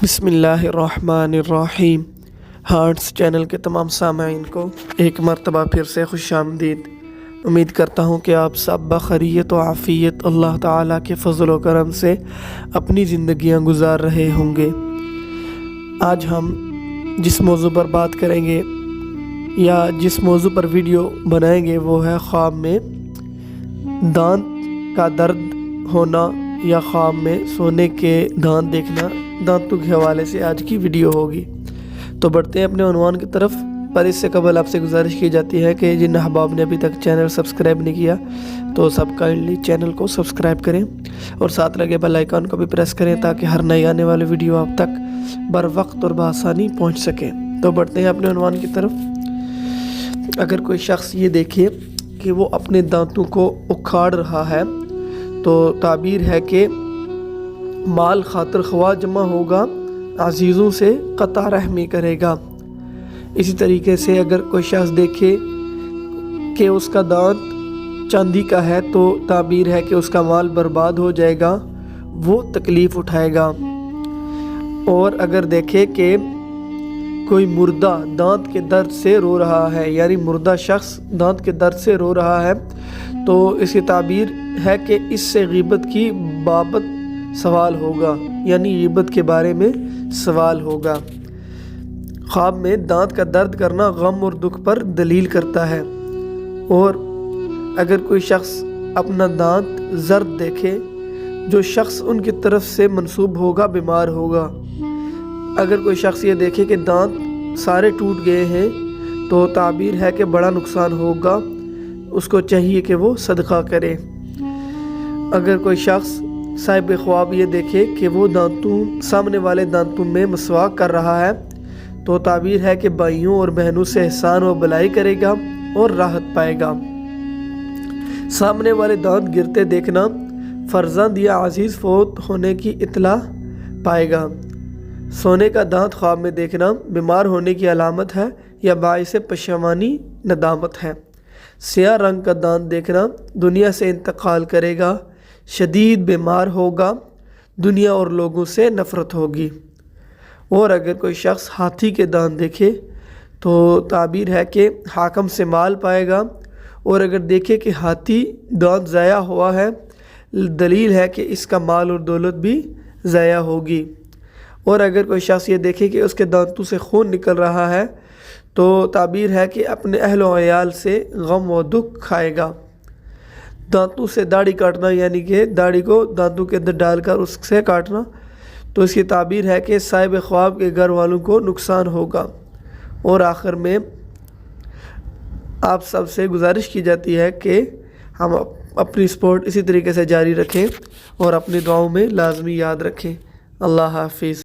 بسم اللہ الرحمن الرحیم۔ ہارٹس چینل کے تمام سامعین کو ایک مرتبہ پھر سے خوش آمدید۔ امید کرتا ہوں کہ آپ سب بخیریت و عافیت اللہ تعالیٰ کے فضل و کرم سے اپنی زندگیاں گزار رہے ہوں گے۔ آج ہم جس موضوع پر بات کریں گے یا جس موضوع پر ویڈیو بنائیں گے وہ ہے خواب میں دانت کا درد ہونا یا خواب میں سونے کے دانت دیکھنا، دانتوں کے حوالے سے آج کی ویڈیو ہوگی۔ تو بڑھتے ہیں اپنے عنوان کی طرف، پر اس سے قبل آپ سے گزارش کی جاتی ہے کہ جن احباب نے ابھی تک چینل سبسکرائب نہیں کیا تو سب کائنڈلی چینل کو سبسکرائب کریں اور ساتھ لگے بیل آئیکن کو بھی پریس کریں تاکہ ہر نئی آنے والی ویڈیو آپ تک بر وقت اور بآسانی پہنچ سکے۔ تو بڑھتے ہیں اپنے عنوان کی طرف۔ اگر کوئی شخص یہ دیکھے کہ وہ اپنے دانتوں کو اکھاڑ رہا ہے تو تعبیر ہے کہ مال خاطر خواہ جمع ہوگا، عزیزوں سے قطع رحمی کرے گا۔ اسی طریقے سے اگر کوئی شخص دیکھے کہ اس کا دانت چاندی کا ہے تو تعبیر ہے کہ اس کا مال برباد ہو جائے گا، وہ تکلیف اٹھائے گا۔ اور اگر دیکھے کہ کوئی مردہ دانت کے درد سے رو رہا ہے، یعنی مردہ شخص دانت کے درد سے رو رہا ہے، تو اس کی تعبیر ہے کہ اس سے غیبت کی بابت سوال ہوگا، یعنی غیبت کے بارے میں سوال ہوگا۔ خواب میں دانت کا درد کرنا غم اور دکھ پر دلیل کرتا ہے۔ اور اگر کوئی شخص اپنا دانت زرد دیکھے، جو شخص ان کی طرف سے منسوب ہوگا بیمار ہوگا۔ اگر کوئی شخص یہ دیکھے کہ دانت سارے ٹوٹ گئے ہیں تو تعبیر ہے کہ بڑا نقصان ہوگا، اس کو چاہیے کہ وہ صدقہ کرے۔ اگر کوئی شخص صاحب خواب یہ دیکھے کہ وہ سامنے والے دانتوں میں مسواک کر رہا ہے تو تعبیر ہے کہ بھائیوں اور بہنوں سے احسان و بلائی کرے گا اور راحت پائے گا۔ سامنے والے دانت گرتے دیکھنا فرزند یا عزیز فوت ہونے کی اطلاع پائے گا۔ سونے کا دانت خواب میں دیکھنا بیمار ہونے کی علامت ہے یا باعث پشیمانی ندامت ہے۔ سیاہ رنگ کا دانت دیکھنا دنیا سے انتقال کرے گا، شدید بیمار ہوگا، دنیا اور لوگوں سے نفرت ہوگی۔ اور اگر کوئی شخص ہاتھی کے دانت دیکھے تو تعبیر ہے کہ حاکم سے مال پائے گا۔ اور اگر دیکھے کہ ہاتھی دانت ضائع ہوا ہے، دلیل ہے کہ اس کا مال اور دولت بھی ضائع ہوگی۔ اور اگر کوئی شخص یہ دیکھے کہ اس کے دانتوں سے خون نکل رہا ہے تو تعبیر ہے کہ اپنے اہل و عیال سے غم و دکھ کھائے گا۔ دانتوں سے داڑھی کاٹنا، یعنی کہ داڑھی کو دانتوں کے اندر ڈال کر اس سے کاٹنا، تو اس کی تعبیر ہے کہ صاحب خواب کے گھر والوں کو نقصان ہوگا۔ اور آخر میں آپ سب سے گزارش کی جاتی ہے کہ ہم اپنی سپورٹ اسی طریقے سے جاری رکھیں اور اپنی دعاؤں میں لازمی یاد رکھیں۔ اللہ حافظ۔